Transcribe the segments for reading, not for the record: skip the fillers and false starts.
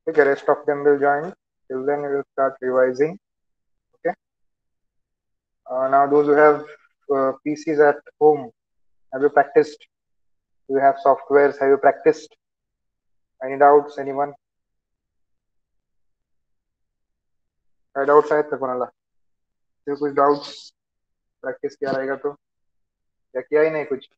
Okay, rest of them will join. Till then, we will start revising. Okay. Now, those who have PCs at home, have you practiced? Do you have softwares? Have you practiced? Any doubts? Anyone? काय doubts आहेत का कोणाला? कुछ doubts? Practice किया रहेगा तो या किया ही नहीं कुछ?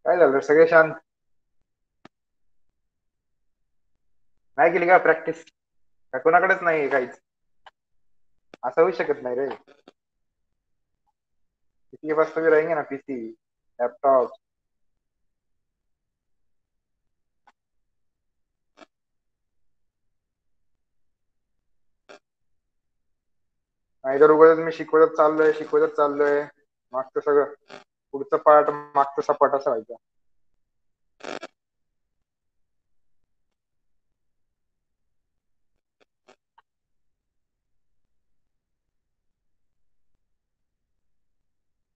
काय झालं? सगळे शांत? नाही केली का प्रॅक्टिस? का कोणाकडेच नाही काहीच? असं होऊ शकत नाही रे. किसी के पास तो भी रहेंगे ना पीसी, लैपटॉप. नाहीतर उगाच मी शिकवतच चाललोय. मागचं सगळं पुढचं पार्ट मागचं सपाट असं व्हायचं.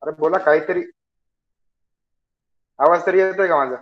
अरे बोला काहीतरी. आवाज तरी येतोय का माझा?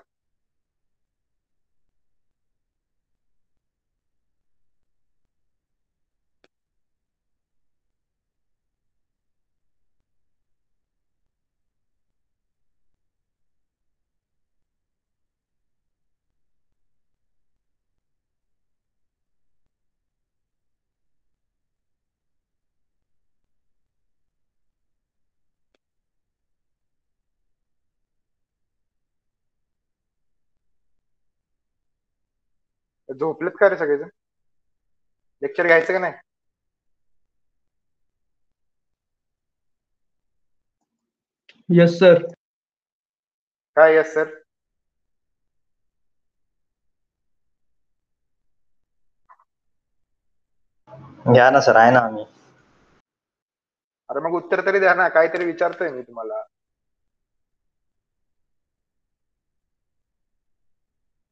झोपलेत का रे सगळेजण? लेक्चर घ्यायचं का नाही? Yes sir. काय यस सर? घ्या ना सर, आहे ना आम्ही. अरे मग उत्तर तरी द्या ना, काहीतरी विचारतोय मी तुम्हाला.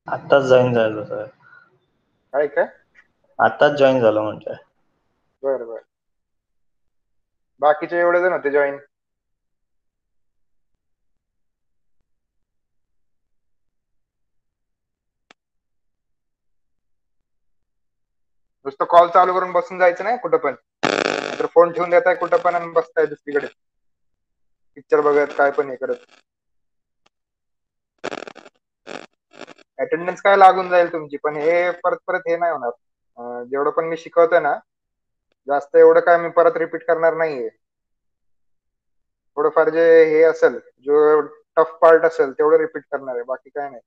आत्ताच जॉईन झालो सर. काय? आत्ताच जॉईन झालो म्हणजे. बर. बाकीचे एवढे जण होते जॉईन. नुसतं कॉल चालू करून बसून जायचं नाही कुठं पण. नाहीतर फोन ठेवून देताय कुठं पण आणि बसताय दुसरीकडे पिक्चर बघत, काय पण हे करत. अटेंडन्स काय लागून जाईल तुमची, पण हे परत परत हे नाही होणार. जेवढं पण मी शिकवतोय ना, जास्त एवढं काय मी परत रिपीट करणार नाहीये. थोडंफार जे हे असेल, जो टफ पार्ट असेल तेवढं रिपीट करणार आहे, बाकी काय नाही.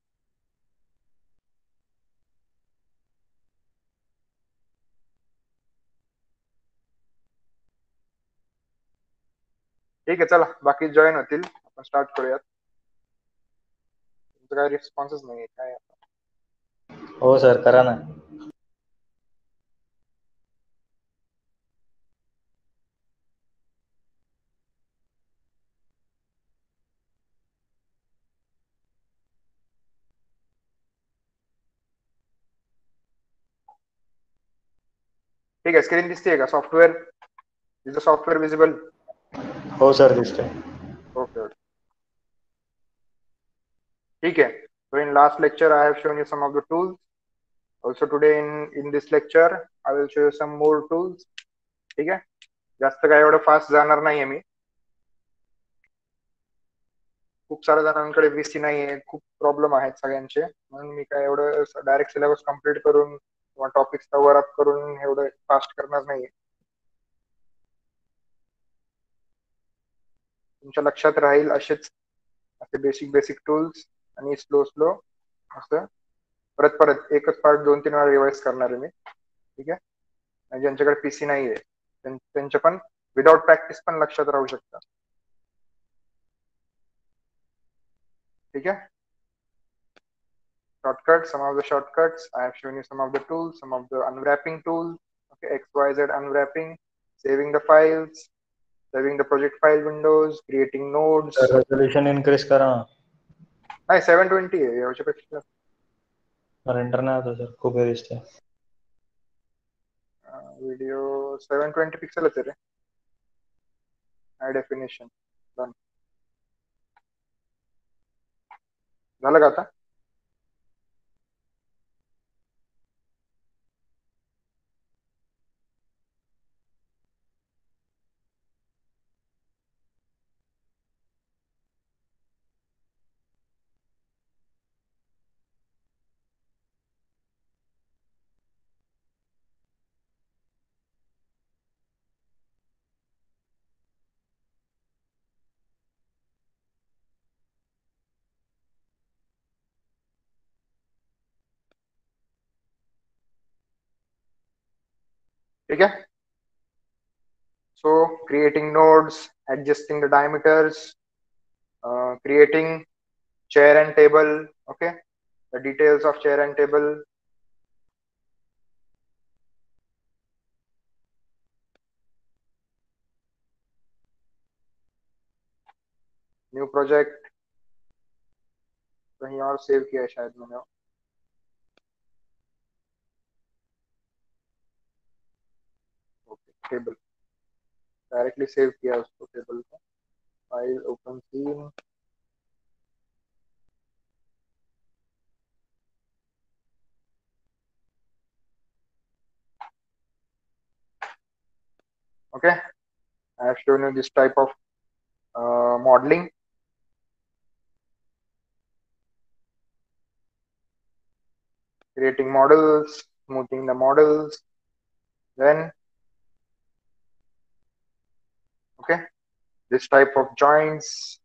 ठीक आहे, चला बाकी जॉईन होतील, आपण स्टार्ट करूयात. तुमचं काय रिस्पॉन्सच नाही काय? हो सर, करा ना. ठीक आहे, स्क्रीन दिसतेय का? Software is the software visible? हो सर, दिसतंय. Okay. ठीक है. So in last lecture I have shown you some of the tools. Also today in this lecture I will show you some more tools. ठीक है. जास्त काय एवढं fast जाणार नाहीये मी. खूप साऱ्या जणांकडे VC नाहीये, खूप प्रॉब्लेम आहेत सगळ्यांचे, म्हणून मी काय एवढं डायरेक्ट सिलेबस कम्प्लीट करून किंवा टॉपिक्स कव्हर अप करून एवढं फास्ट करणार नाहीये. तुमच्या लक्षात राहील असे बेसिक टूल्स आणि स्लो स्लो असं परत परत एकच पार्ट 2-3 वेळा रिवाइज करणार आहे मी. ठीक आहे. आणि ज्यांच्याकडे पीसी नाहीये त्यांच्या पण विदाउट प्रॅक्टिस पण लक्षात राहू शकतं. ठीक आहे. Shortcuts, some of the shortcuts. I have shown you some of the tools, some of the unwrapping tools. Okay, XYZ unwrapping, saving the files, saving the project file windows, creating nodes. Resolution increase करा ना. नाही 720 आहे याच्यापेक्षा. Render नाही होतं sir, खूप हे दिसतंय. Video 720 पिक्सेलच आहे रे. हाय डेफिनेशन. डन. झालं का आता? ठीक है. So creating nodes, adjusting the diameters, creating chair and table. Okay, the details of chair and table. New project. कहीं और सेव किया है शायद मैंने. टेबल डायरेक्टली सेव किया उसको टेबल को. File open scene. Okay, I have shown you this type of modeling. Creating models, smoothing the models. Then, okay, this type of joints.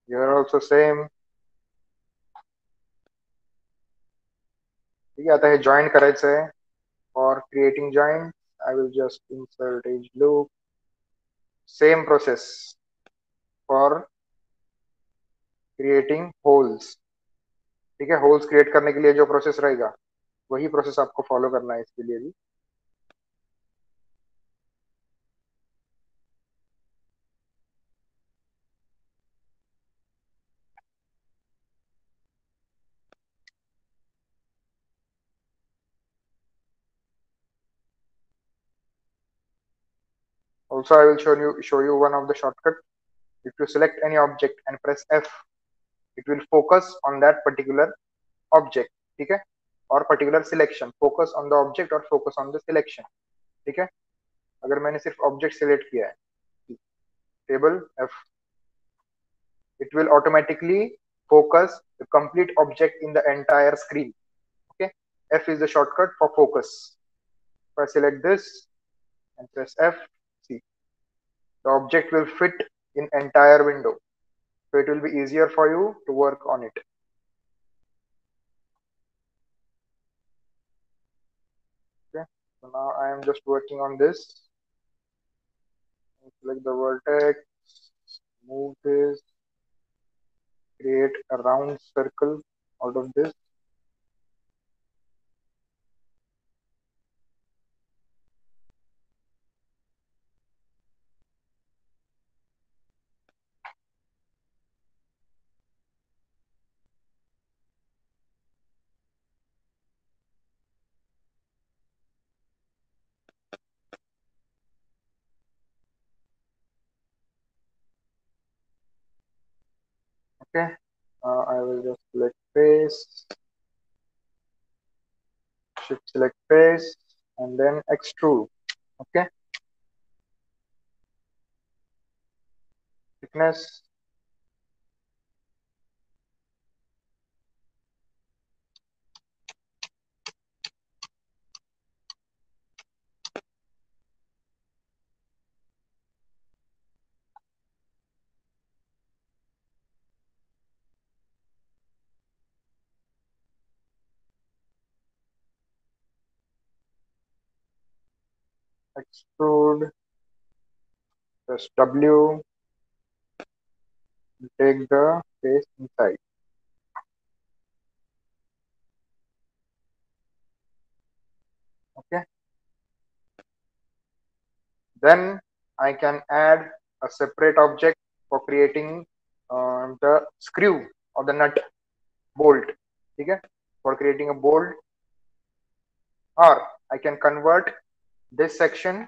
Here also same. ठीक है, आता है joint करायचं आहे. For creating joint, I will just insert edge loop. Same process for creating holes. ठीक है, holes create करने के लिए जो process रहेगा वही process आपको follow करना है इसके लिए भी. Also, I will show you one of the shortcut. If you select any object and press F, it will focus on that particular object. ठीक है, और particular selection. Focus on the object or focus on the selection. ठीक है, अगर मैंने सिर्फ object select किया है, table F, it will automatically focus the complete object in the entire screen. Okay, F is the shortcut for focus. If I select this and press F, see, the object will fit in entire window. So it will be easier for you to work on it. Okay, so now I am just working on this. Select the vertex, move this, create a round circle out of this. Okay, I will just select face, shift select face, and then extrude. Okay, thickness, extrude, just W, take the face inside. Okay. Then I can add a separate object for creating the screw or the nut bolt. Okay. For creating a bolt, or I can convert this section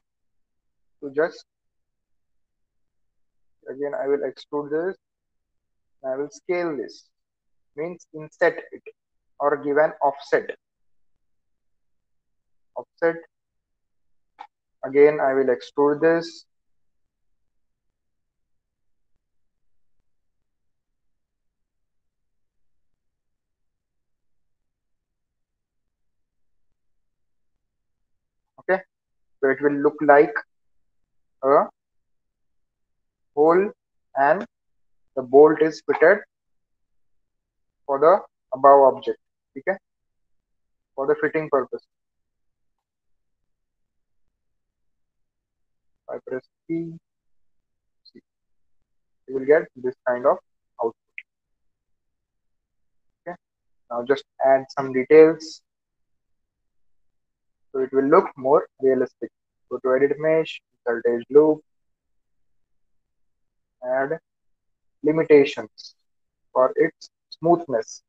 to just, again I will extrude this, I will scale this, means inset it or give an offset. Again I will extrude this, okay. So it will look like a hole and the bolt is fitted for the above object, okay, for the fitting purpose. I press P, see, you will get this kind of output. Okay, now just add some details so it will look more realistic. Go to edit mesh, insert edge loop, add limitations for its smoothness.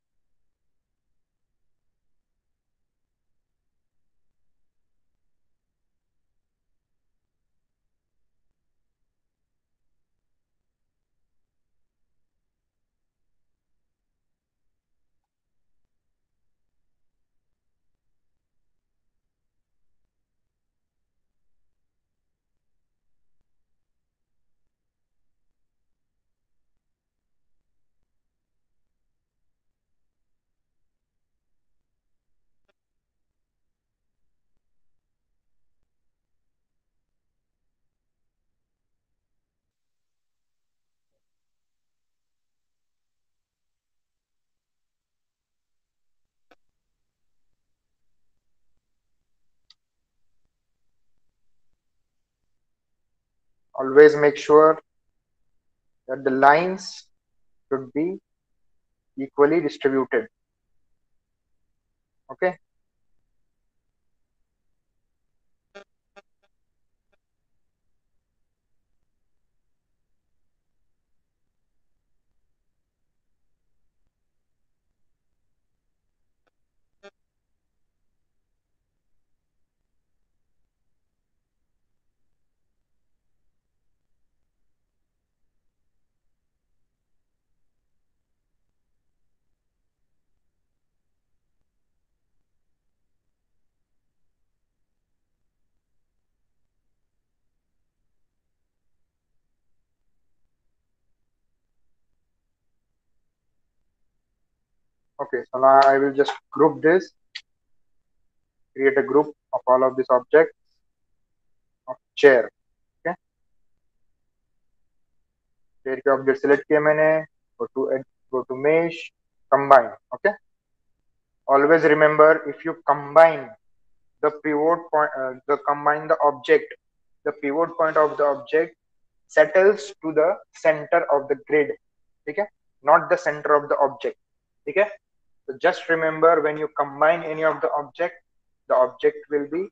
Always make sure that the lines should be equally distributed. Okay. Okay, so now I will just group this, create a group of all of these objects of chair. Okay, chair के object select किए मैंने, go to mesh, combine. Okay, always remember if you combine the pivot point, combine the object, the pivot point of the object settles to the center of the grid. Okay, not the center of the object. Okay, so just remember when you combine any of the object will be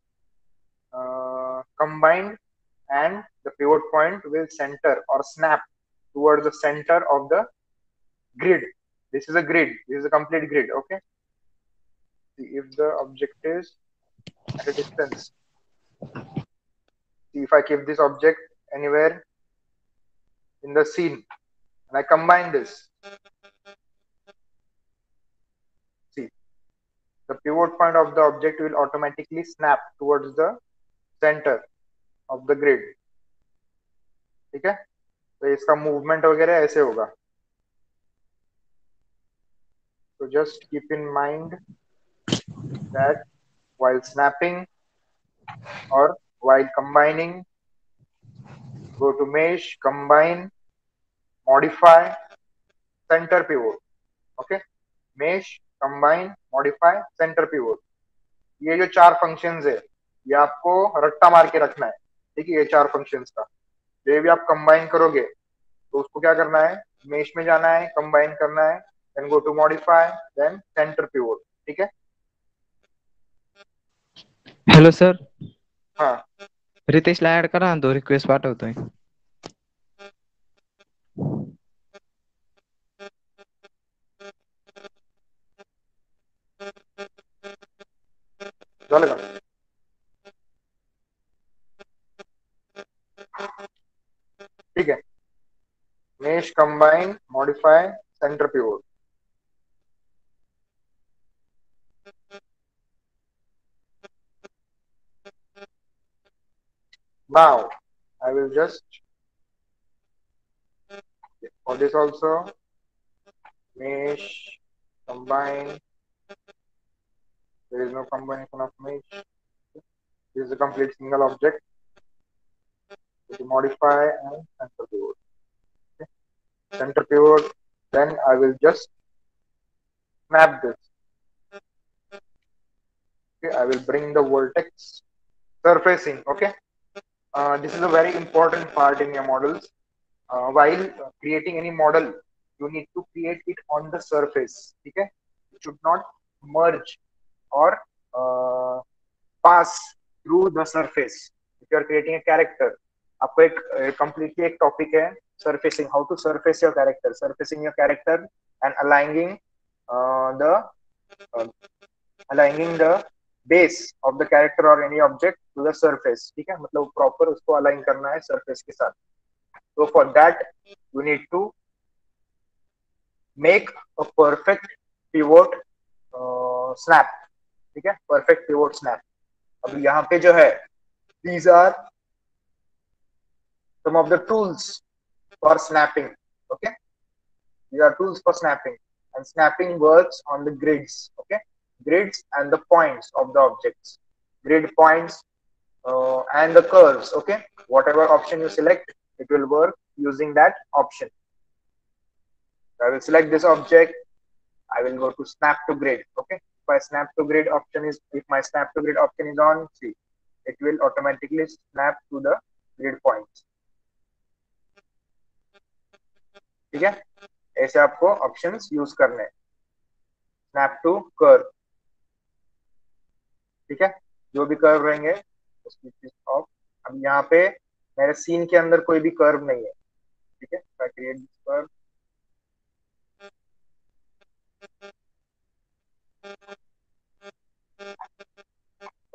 combined and the pivot point will center or snap towards the center of the grid. This is a grid. This is a complete grid. Okay. See if the object is at a distance. See if I keep this object anywhere in the scene and I combine this. See, the pivot point of the object will automatically snap towards the center of the grid. ठीक है, तो इसका movement वगैरह ऐसे होगा. So just keep in mind that while snapping or while combining, go to mesh, combine, modify, center pivot. Okay, mesh, combine, modify, center pivot. ये जो चार फंक्शंस है ये आपको रट्टा मार के रखना है, ठीक है, ये 4 फंक्शंस का। ये भी आप कंबाइन करोगे तो उसको क्या करना है, मेश में जाना है, कंबाइन करना है, then go to modify, then centre pivot, ठीक है। हॅलो सर, हाँ रितेशला ऍड करा ना, तो रिक्वेस्ट पाठवतोय. झालं का? ठीक है, mesh, combine, modify, centre pivot. Now I will just, for this also, mesh, combine. There is no combination of mesh. This is a complete single object. To modify and center pivot. Okay. Center pivot. Then I will just snap this. Okay, I will bring the vertex surfacing. Okay, this is a very important part in your models. While creating any model, you need to create it on the surface. Okay, it should not merge or pass through the surface. If you are creating a character, आपको एक completely एक topic है surfacing, how to surface your character, surfacing your character and uh, aligning the base of the character or any object to the surface. ठीक है, मतलब proper उसको align करना है surface के साथ. So for that you need to make a perfect pivot snap. ठीक है, perfect pivot snap. अब यहाँ पे जो है, these are some of the tools for snapping. Okay, these are tools for snapping, and snapping works on the grids. Okay, grids and the points of the objects, grid points and the curves. Okay, whatever option you select, it will work using that option. I will select this object. I will go to snap to grid. Okay, if my snap to grid option is, if my snap to grid option is on, see, it will automatically snap to the grid points. ठीक है, ऐसे आपको options use करने हैं. Snap to curve, ठीक है, जो भी कर्व रहेंगे उसकी ऑफ. अब यहाँ पे मेरे सीन के अंदर कोई भी कर्व नहीं है. ठीक है, I create this curve.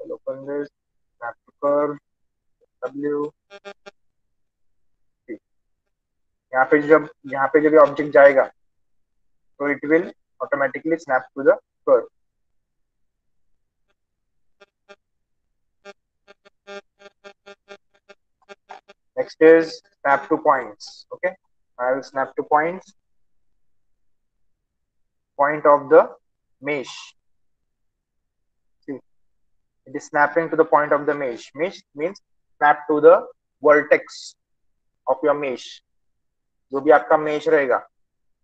I'll open this, snap to curve, W. यहाँ पे जब ऑब्जेक्ट जाएगा तो it will automatically snap to the curve. Next is snap to points. Okay, I will snap to points, point of the mesh. See, it is snapping to the point of the mesh. Mesh means snap to the vertex of your mesh. जो भी आपका mesh रहेगा,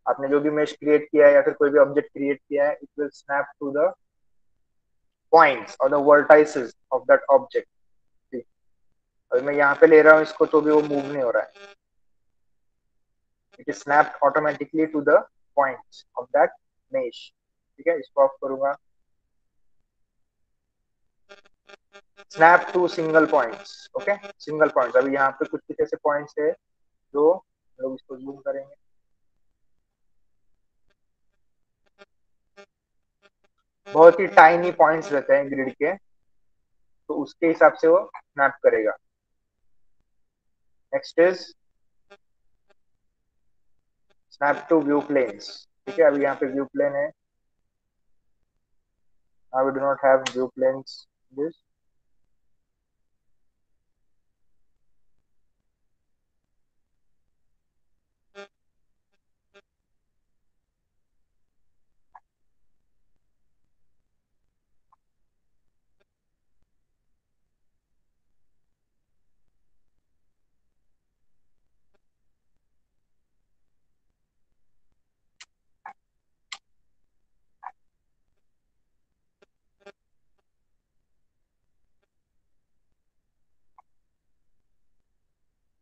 आपने जो भी mesh create किया है या फिर कोई भी object create किया है, it will snap to the points or the vertices of that object. See, अभी मैं यहाँ पे ले रहा हूँ इसको तो भी वो move नहीं हो रहा है. It is snapped automatically to the points of that mesh. ठीक है, इसको ऑफ करूंगा. Snap to single points. Okay, single points. अभी यहाँ पे कुछ कुछ ऐसे पॉइंट्स है जो लोग इसको जूम करेंगे. बहुत ही टाइनी पॉइंट्स रहते हैं ग्रिड के, तो उसके हिसाब से वो स्नैप करेगा. Next is snap to view planes. ठीक है, अभी यहाँ पे व्यू प्लेन है. Now we do not have view planes. This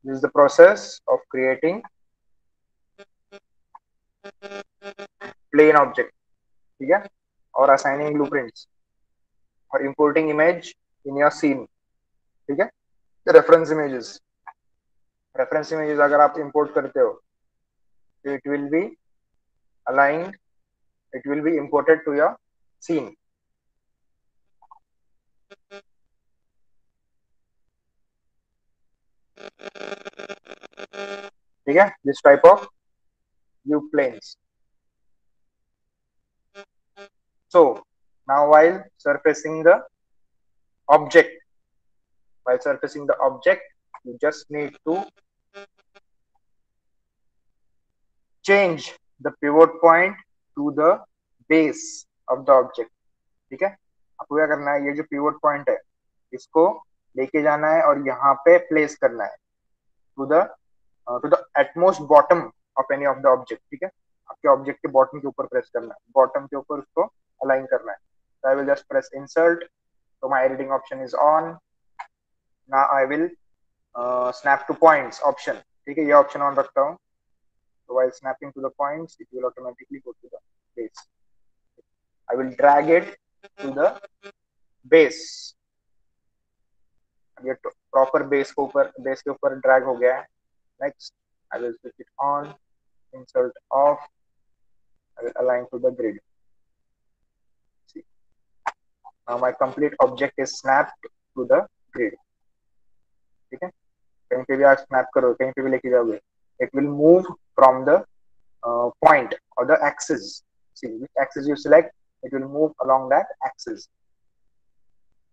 This is the process of creating plane object, ठीक है, और assigning blueprints और importing image in your scene, ठीक है. reference images अगर आप import करते हो तो it will be aligned, it will be imported to your scene. ठीक है, this type of view planes. So now while surfacing the object, you just need to change the pivot point to the base of the object. ठीक है, आपको क्या करना है, ये जो pivot point है इसको लेके जाना है और यहाँ पे प्लेस करना है to the utmost bottom of any of the object. ठीक है, आपके ऑब्जेक्ट के बॉटम के ऊपर प्रेस करना है, बॉटम के ऊपर उसको अलाइन करना है. So I will just press insert. So my editing option is on. Now I will snap to points option. ठीक है, ये ऑप्शन ऑन रखता हूँ. So while snapping to the points, it will automatically go to the base. I will drag it to the base. ये proper base के ऊपर drag हो गया है. Next, I will switch it on. Insert off. I will align to the grid. See, now my complete object is snapped to the grid. ठीक है, कहीं पे भी आप स्नैप करो, कहीं पे भी लेके जाओगे, it will move from the point or the axis. See, which axis you select, it will move along that axis.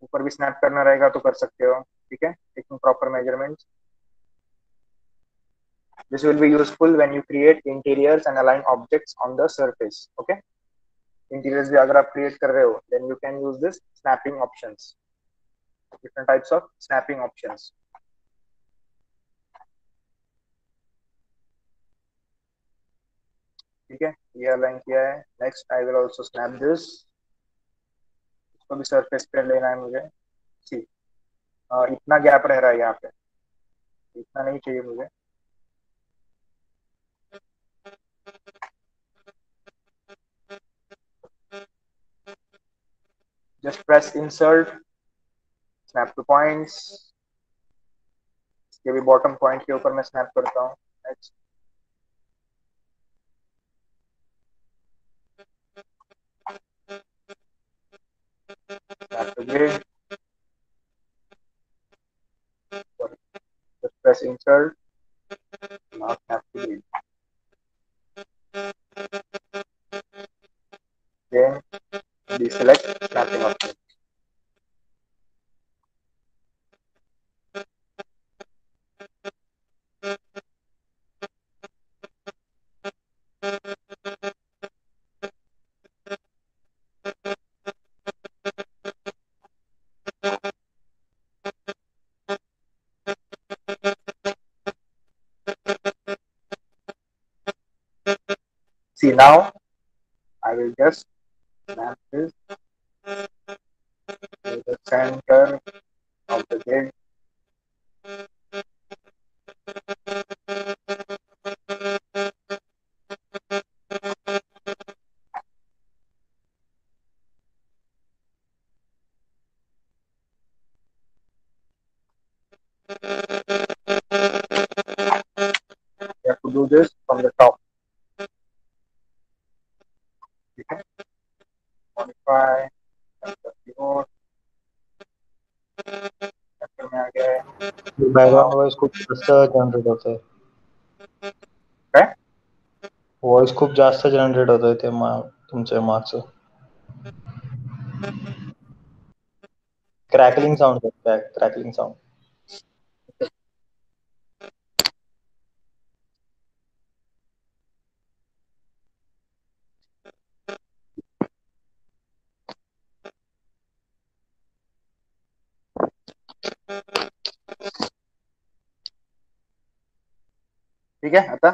ऊपर भी स्नैप करना रहेगा तो कर सकते हो. ठीक है, taking proper measurements. This will be useful when you create interiors and align objects on the surface. Okay, interiors भी अगर आप create कर रहे हो, then you can use this snapping options. Different types of snapping options. ठीक है, ये align किया है. Next I will also snap this. इसको भी सरफेस पे लेना है मुझे. सी, इतना गैप रह रहा है यहाँ पे, इतना नहीं चाहिए मुझे. Just press insert, snap two points. इसके भी बॉटम पॉइंट के ऊपर मैं स्नैप करता हूँ. Next, snap to grid. Just press insert. Now snap to grid. Then deselect snapping option. See, now I will just snap this to the center of the grid. You have to do this from the top. Okay. Modify. Pivot. Center में आ गया है. Background voice खूप जास्त generate होतोय. काय? Voice खूप जास्त generate होतोय ते तुमच्या मागचं. Crackling sound, crackling sound. ठीक है आता.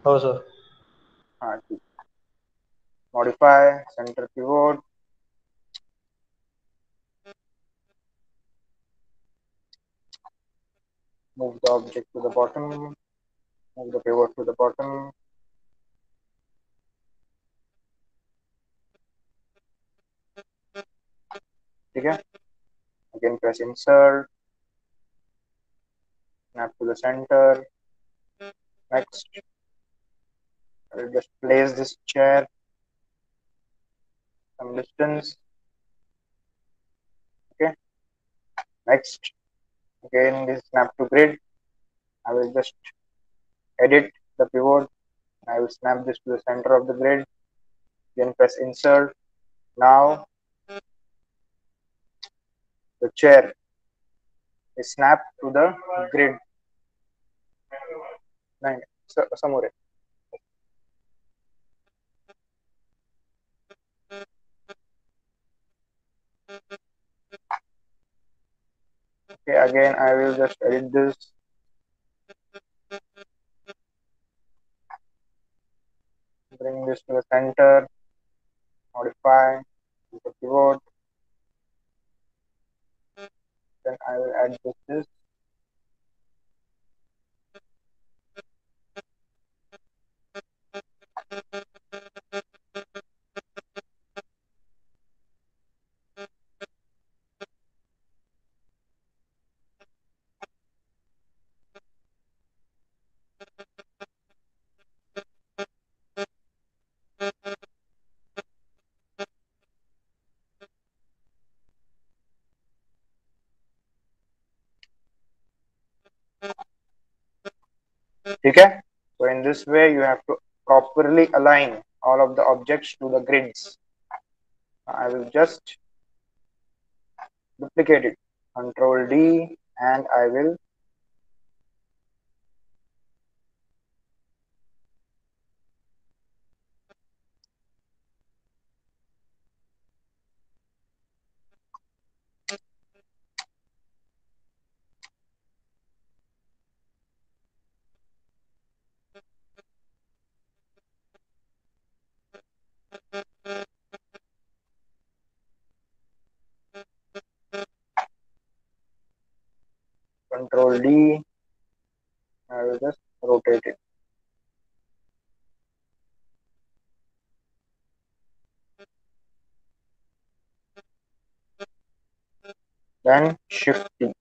हो सर. हाँ ठीक. Modify, centre pivot. Move the object to the bottom, move the pivot to the bottom. Okay. Again press insert, snap to the center. Next, I will just place this chair some distance. Okay. Next, again this snap to grid. I will just edit the pivot. I will snap this to the center of the grid. Then press insert. Now the chair is snapped to the grid. Nine. Samore. Okay, again I will just edit this. Bring this to the center. Modify the pivot. Then I will add this. Okay. So in this way, you have to properly align all of the objects to the grids. I will just duplicate it. Control D, and I will Control D. I will just rotate it. Then Shift D.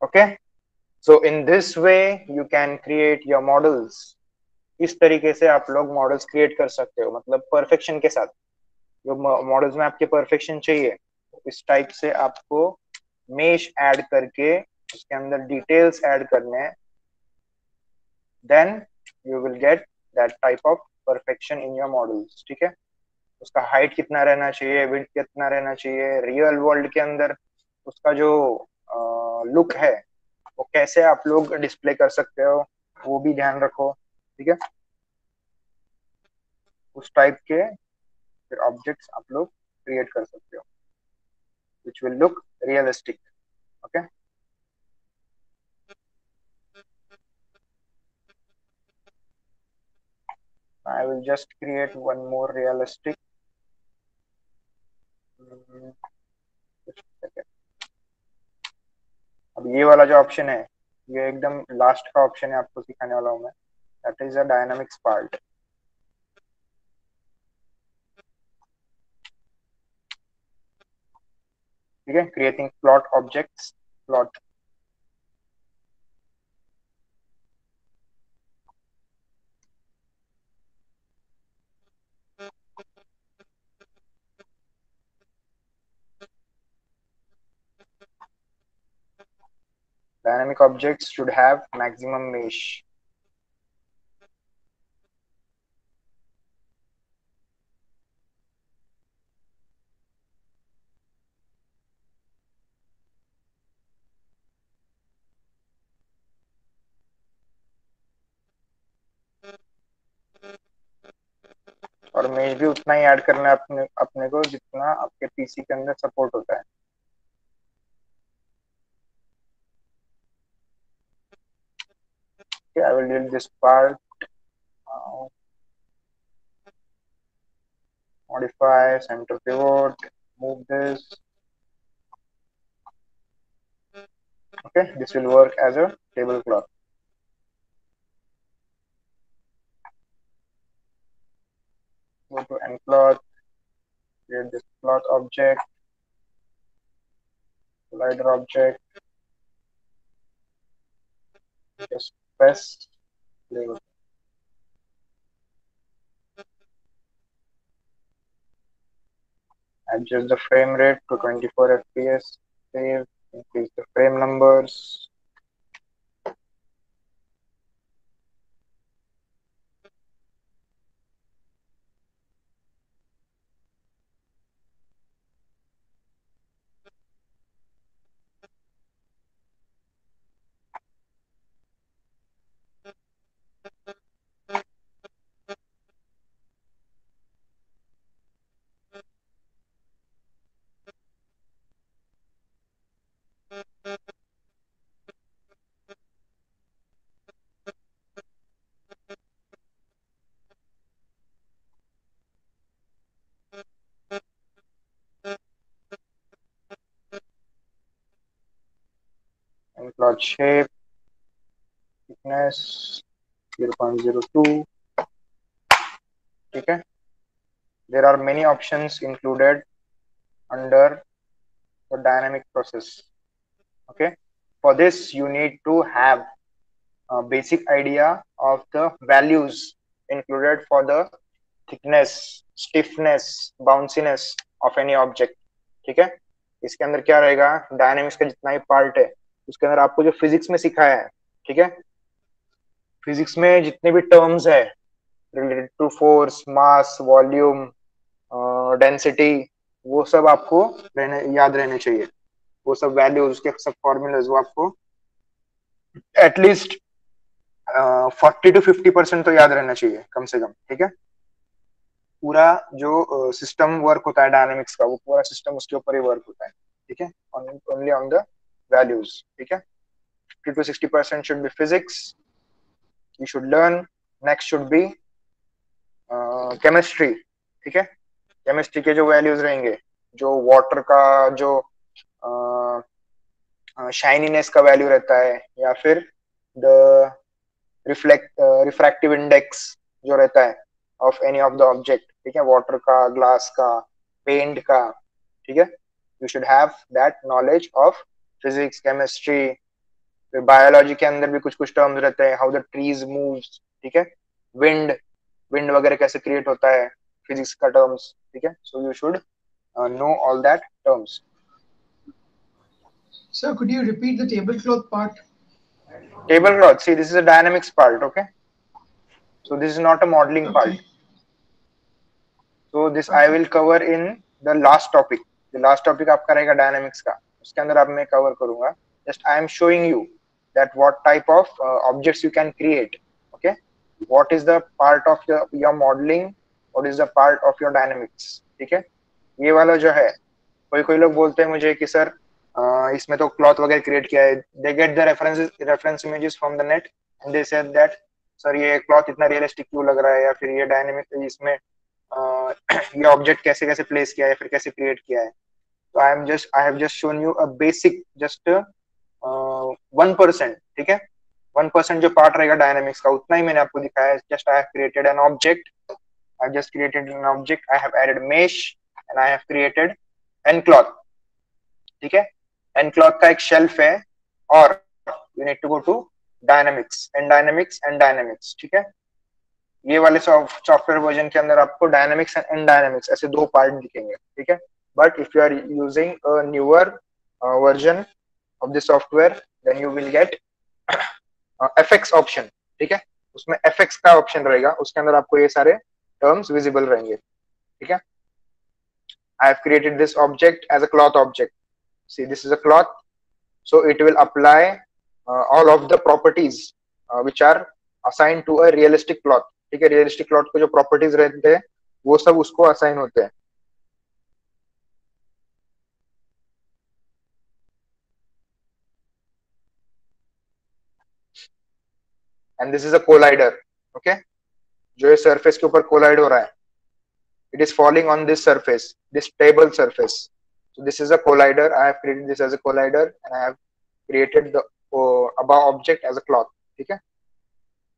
Okay. So in this way, you can create your models. इस तरीके से आप लोग models create कर सकते हो, मतलब perfection के साथ। जो मॉडल्स में आपके परफेक्शन चाहिए, इस टाइप से आपको मेश ऐड करके उसके अंदर डिटेल्स ऐड करने हैं, then you will get that type of perfection in your models. ठीक है। उसका हाइट कितना रहना चाहिए, विड्थ कितना रहना चाहिए, रियल वर्ल्ड के अंदर उसका जो लुक है वो कैसे आप लोग डिस्प्ले कर सकते हो, वो भी ध्यान रखो। ठीक है। उस टाइप के फिर ऑब्जेक्ट्स आप लोग क्रिएट कर सकते हो which will look realistic. Okay. I will just create one more realistic. Just a second. अब ये वाला जो ऑप्शन है, ये एकदम लास्ट का ऑप्शन है, आपको सिखाने वाला हूँ मैं। That is a dynamics part. ठीक है। Creating plot objects, plot. Dynamic objects should have maximum mesh. और और मेश भी उतना ही ऐड करना है अपने को जितना आपके पीसी के अंदर सपोर्ट होता है। Okay, I will delete this part. Modify center pivot, move this. Okay, this will work as a tablecloth. Go to end cloth, create this cloth object, collider object, just press play. Adjust the frame rate to 24 FPS, save, increase the frame numbers. And plot shape, thickness 0.02. Okay. There are many options included under the dynamic process. Okay. For this, you need to have a basic idea of the values included for the thickness, stiffness, bounciness of any object. ठीक है, इसके अंदर क्या रहेगा, dynamics का जितना ही part है उसके अंदर आपको जो फिजिक्स में सिखाया है, ठीक है, फिजिक्स में जितने भी टर्म्स है related to force, mass, volume, density, वो सब आपको याद रहने चाहिए। वो सब वैल्यूज, उसके सब फॉर्मूलाज वो आपको एटलीस्ट 40 to 50% तो याद रहना चाहिए कम से कम। ठीक है, पूरा जो सिस्टम वर्क होता है डायनामिक्स का, वो पूरा सिस्टम उसके ऊपर ही वर्क होता है। ठीक है, ओनली ऑन द वैल्यूज। ठीक है, 50 to 60% should be physics, you should learn. Next should be chemistry. ठीक है, केमिस्ट्री के जो वैल्यूज रहेंगे, जो वाटर का जो शाइनीनेस का वैल्यू रहता है, या फिर द रिफ्रैक्टिव इंडेक्स जो रहता है of any of the object. ठीक है, वाटर का, ग्लास का, पेंट का। ठीक है, you should have that knowledge of physics, chemistry. फिर बायोलॉजी के अंदर भी कुछ कुछ टर्म्स रहते हैं, हाउ द ट्रीज मूव्स। ठीक है, विंड वगैरह कैसे क्रिएट होता है, फिजिक्स का टर्म्स। ठीक है, so you should know all that terms. Sir, could you repeat the tablecloth part? Tablecloth, see, this is a dynamics part. Okay, so this is not a modeling part. So this I will cover in the last topic. The last topic आपका रहेगा dynamics का, उसके अंदर अब मैं cover करूंगा। Just I am showing you that what type of objects you can create. Okay, what is the part of your modeling, what is the part of your dynamics. ठीक है, ये वाला जो है, कोई लोग बोलते हैं मुझे कि सर इसमें तो क्लॉथ वगैरह क्रिएट किया है। They get the reference images from the net and they said that sir ये क्लॉथ इतना रियलिस्टिक क्यों लग रहा है, या फिर ये डायनेमिक, इसमें ये ऑब्जेक्ट कैसे कैसे प्लेस किया है, फिर कैसे क्रिएट किया है। तो I have just shown you a basic just 1%। ठीक है, 1% जो पार्ट रहेगा डायनेमिक्स का, उतना ही मैंने आपको दिखाया है। Just I have created an object, I just created an object, I have added mesh and I have created encloth. ठीक है, encloth का एक शेल्फ है, और you need to go to dynamics and dynamics। ठीक है, ये वाले सॉफ्टवेयर वर्जन के अंदर आपको डायनामिक्स एंड डायनामिक्स ऐसे दो पार्ट दिखेंगे। ठीक है, but if you are using a newer version of this software then you will get FX option. ठीक है, उसमें एफएक्स का ऑप्शन रहेगा, उसके अंदर आपको ये सारे terms visible रहेंगे। ठीक है, I have created this object as a cloth object. See, this is a cloth, so it will apply all of the properties which are assigned to a realistic cloth. ठीक है, realistic cloth को जो properties रहते हैं वो सब उसको assign होते हैं. And this is a collider. Okay, जो ये सरफेस के ऊपर कोलाइड हो रहा है, it is falling on this surface, this stable surface. So this is a collider. I have created this as a collider, and I have created the above object as a cloth. Okay,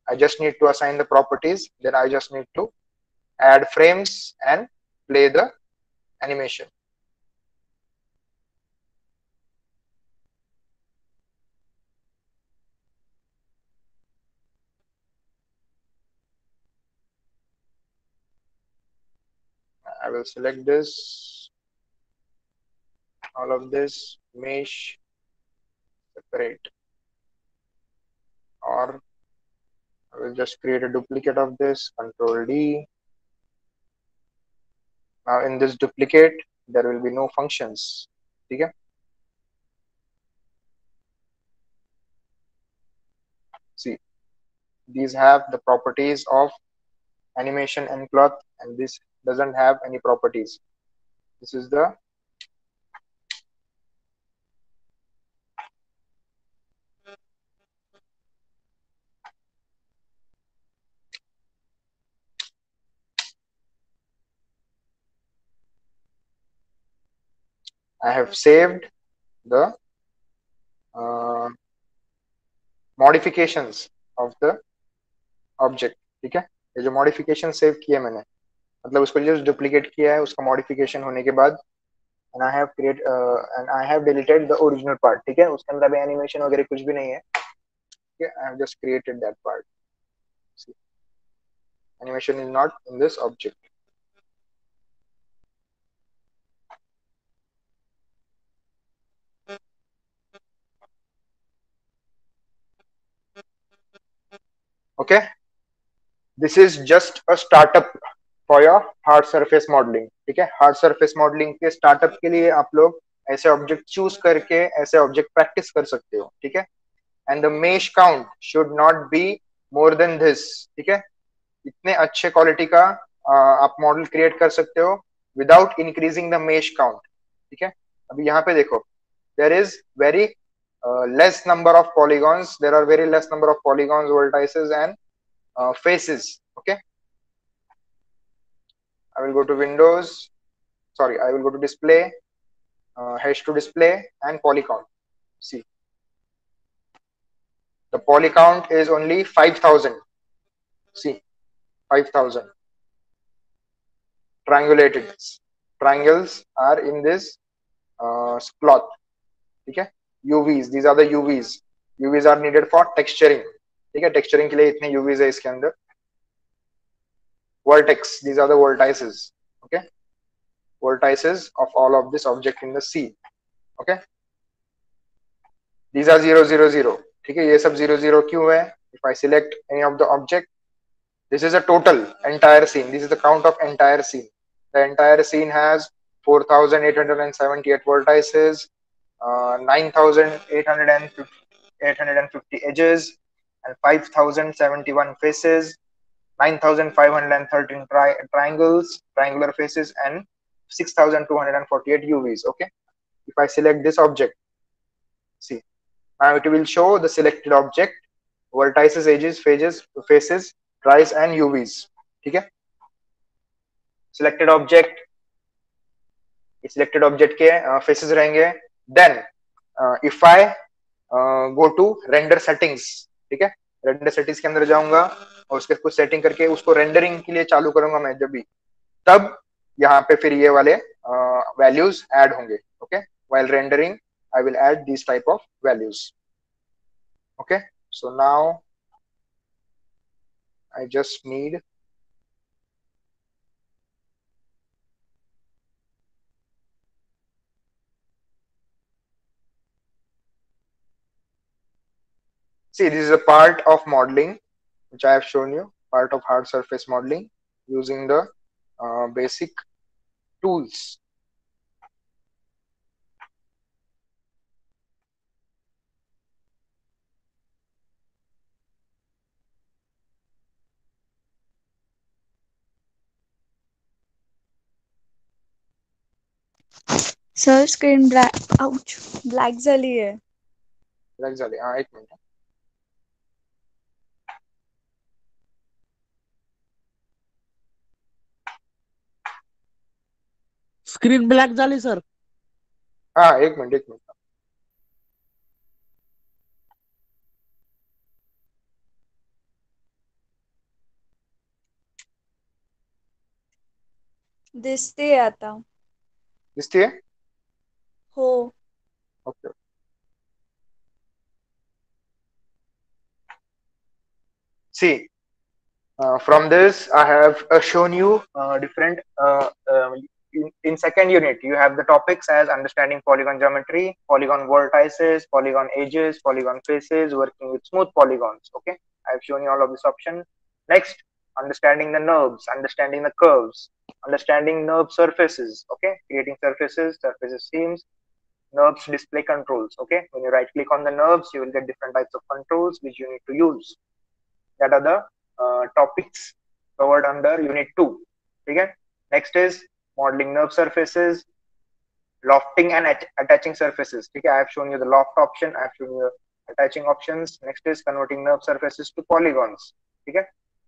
I just need to assign the properties, then I just need to add frames and play the animation. I will select this, all of this, mesh, separate, or I will just create a duplicate of this, Control D. Now in this duplicate, there will be no functions. Okay. See, these have the properties of animation and cloth, and this doesn't have any properties. This is the I have saved the modifications of the object. ठीक है, ये जो modification save किया मैंने, मतलब उसको just duplicate किया है, उसका मॉडिफिकेशन होने के बाद and I have create and I have deleted the original part. ठीक है, उसके अंदर अभी एनिमेशन वगैरह कुछ भी नहीं है. ठीक है, I have just created that part. See, animation is not in this object. Okay, this is just a startup for your hard surface modeling. ठीक है, हार्ड सरफेस मॉडलिंग के स्टार्टअप के लिए आप लोग ऐसे ऑब्जेक्ट चूज करके ऐसे ऑब्जेक्ट प्रैक्टिस कर सकते हो. ठीक है, and the mesh count should not be more than this. ठीक है, इतने अच्छे क्वालिटी का आप मॉडल क्रिएट कर सकते हो without increasing the mesh count. ठीक है, अभी यहाँ पे देखो, there is very less number of polygons, there are very less number of polygons, vertices and faces. Okay, I will go to Windows, sorry, I will go to display, hash to display and poly count. See, the poly count is only 5000. See, 5000 triangulated triangles are in this cloth. ठीक है, UVs, these are the UVs. UVs are needed for texturing. ठीक है, texturing के लिए इतने UVs है इसके अंदर. Vertex, these are the vertices. Okay, vertices of all of this object in the scene. Okay, these are 0 0 0. ठीक है, ये सब 0 0 क्यों है? If I select any of the object, this is a total entire scene. This is the count of entire scene. The entire scene has 4878 vertices, 9850 edges, and 5071 faces, 9513 triangles, triangular faces, and 6248 UVs. Okay, if I select this object, see, now it will show the selected object, vertices, edges, faces, tris and UVs. ठीक है, selected object, selected object के faces रहेंगे. Then if I go to render settings, ठीक है, render settings के अंदर जाऊंगा और उसके कुछ सेटिंग करके उसको रेंडरिंग के लिए चालू करूंगा मैं जब भी, तब यहाँ पे फिर ये वाले वैल्यूज ऐड होंगे. Okay, while rendering I will add these type of values. Okay, so now I just need see, this is a part of modeling which I have shown you, part of hard surface modeling using the basic tools. Sir screen black झाली आहे. Black झाली. हा, एक minute. Screen black झाली sir. हा, एक minute. दिसते आता. दिसतीये? हो. Okay. See, from this I have shown you different in second unit you have the topics as understanding polygon geometry, polygon vertices, polygon edges, polygon faces, working with smooth polygons. Okay, I have shown you all of this option. Next, understanding the NURBS, understanding the curves, understanding NURB surfaces. Okay, creating surfaces, seams, NURBS display controls. Okay, when you right click on the NURBS, you will get different types of controls which you need to use. That are the topics covered under unit 2. Okay. Next is modeling NURB surfaces, lofting and attaching surfaces. Okay, I have shown you the loft option, I have shown you the attaching options. Next is converting NURB surfaces to polygons. Okay,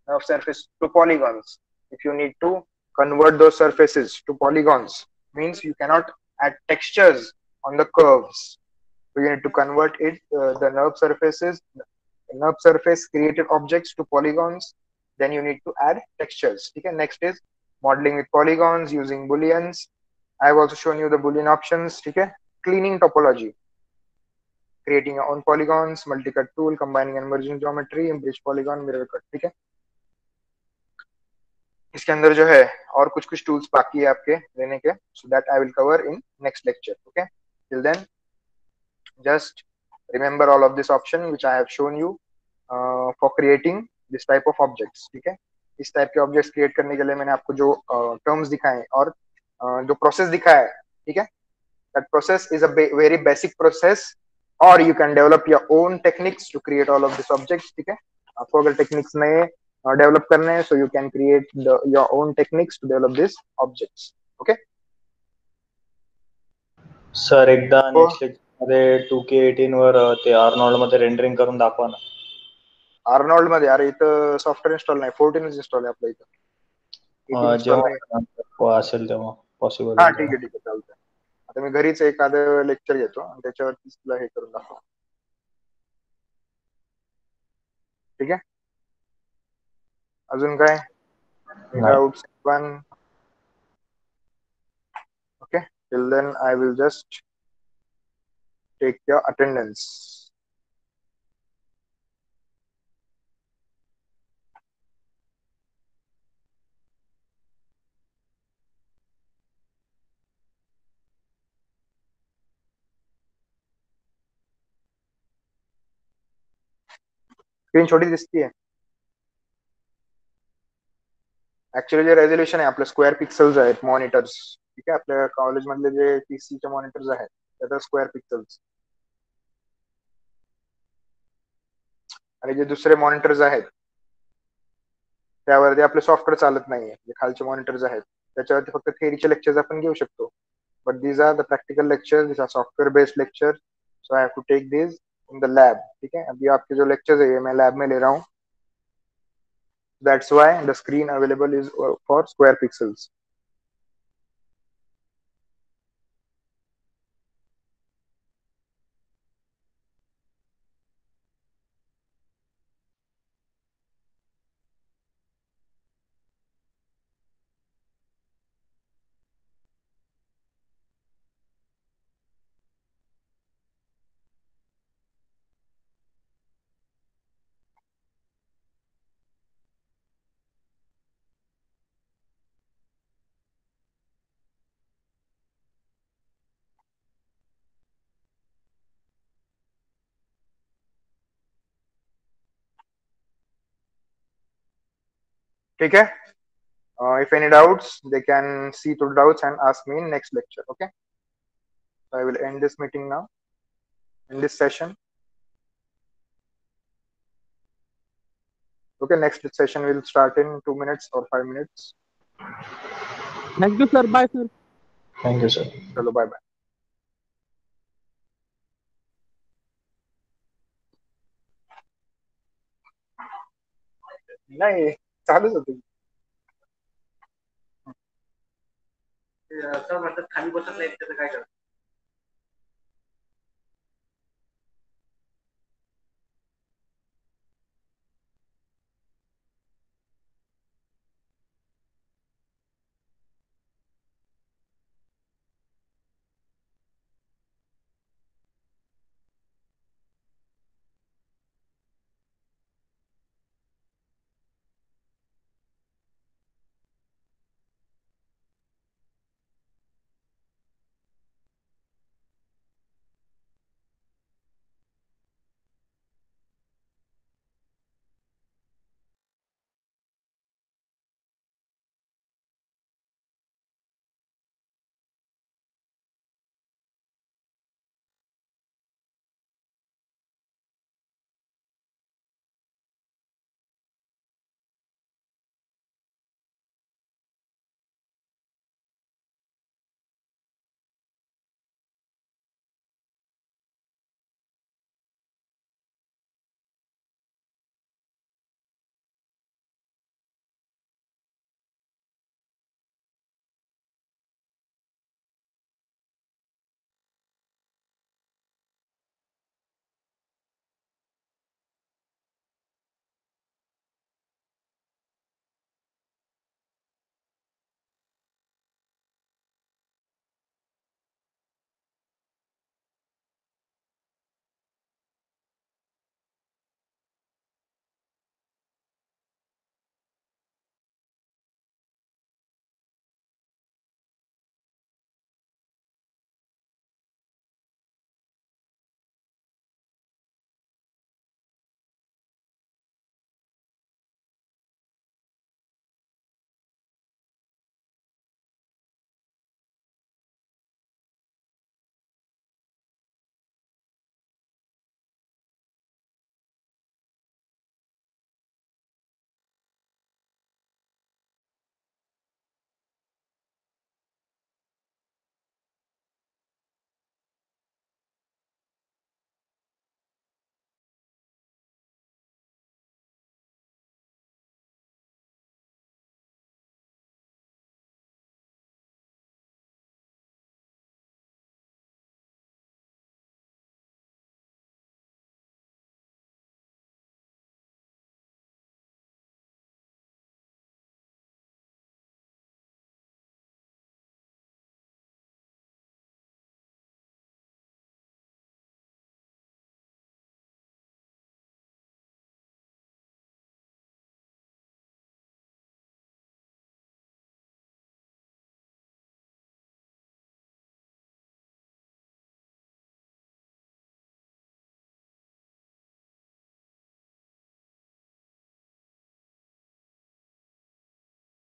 NURB surface to polygons. If you need to convert those surfaces to polygons, means you cannot add textures on the curves. So you need to convert it, the NURB surfaces, NURB surface created objects to polygons. Then you need to add textures. Okay. Next is modeling with polygons using booleans. I have also shown you the boolean options. Okay. Cleaning topology, creating your own polygons, multi-cut tool, combining and merging geometry, bridge polygon, mirror cut. ठीक है. इसके अंदर जो है और कुछ tools बाकी है आपके लेने के, so that I will cover in next lecture. Okay. Till then, just remember all of this option which I have shown you for creating this type of objects. ठीक है. इस टाइप के ऑब्जेक्ट्स क्रिएट करने के लिए मैंने आपको जो टर्म्स दिखाए और जो प्रोसेस दिखाया है, ठीक है, that process is a very basic process, or you can develop your own techniques to create all of these objects. ठीक है. आपको अगर टेक्निक्स नए डेवलप करने हैं, so you can create your own techniques to develop these objects. Okay. Sir एकदा next lecture मध्ये 2K18 वर ते आर्नोल्ड मध्ये रेंडरिंग करून दाखवा ना. आर्नोल्ड मध्ये? अरे इथं सॉफ्टवेअर इन्स्टॉल नाही, 14 इन्स्टॉल आहे आपल्या इथं. जेव्हा असेल तेव्हा पॉसिबल. हा, ठीक आहे चालतंय. आता मी घरीच एखादं लेक्चर घेतो आणि त्याच्यावरतीच तुला हे करून दाखव. ठीक आहे. अजून काय doubts? Okay, till then I will just take your attendance. Screen छोटी दिसती है. ऍक्च्युअली जे रेझोल्युशन आहे आपलं स्क्वेअर पिक्सेल्स आहेत मॉनिटर्स. ठीक आहे. आपल्या कॉलेज मधले जे पीसीचे मॉनिटर्स आहेत त्यात स्क्वेअर पिक्सेल्स, आणि जे दुसरे मॉनिटर्स आहेत त्यावरती आपले सॉफ्टवेअर चालत नाहीये. जे खालचे मॉनिटर्स आहेत त्याच्यावरती फक्त थिअरीचे लेक्चर्स आपण घेऊ शकतो. But these are the practical lectures, these are software based lecture, so I have to take this in the lab. ठीक है. अभी आपके जो लेक्चर्स है ये मैं लैब में ले रहा हूँ. That's why the screen available is for square pixels. ठीक है. If any doubts, they can see through doubts and ask me in next lecture. Okay. So I will end this meeting now, in this session. Okay. Next session will start in 2 minutes or 5 minutes. Thank you, sir. Bye, sir. Thank you sir. चलो bye bye. नाही चालूच होतं. असं म्हणतात खाली बसत नाही त्याचं काय करत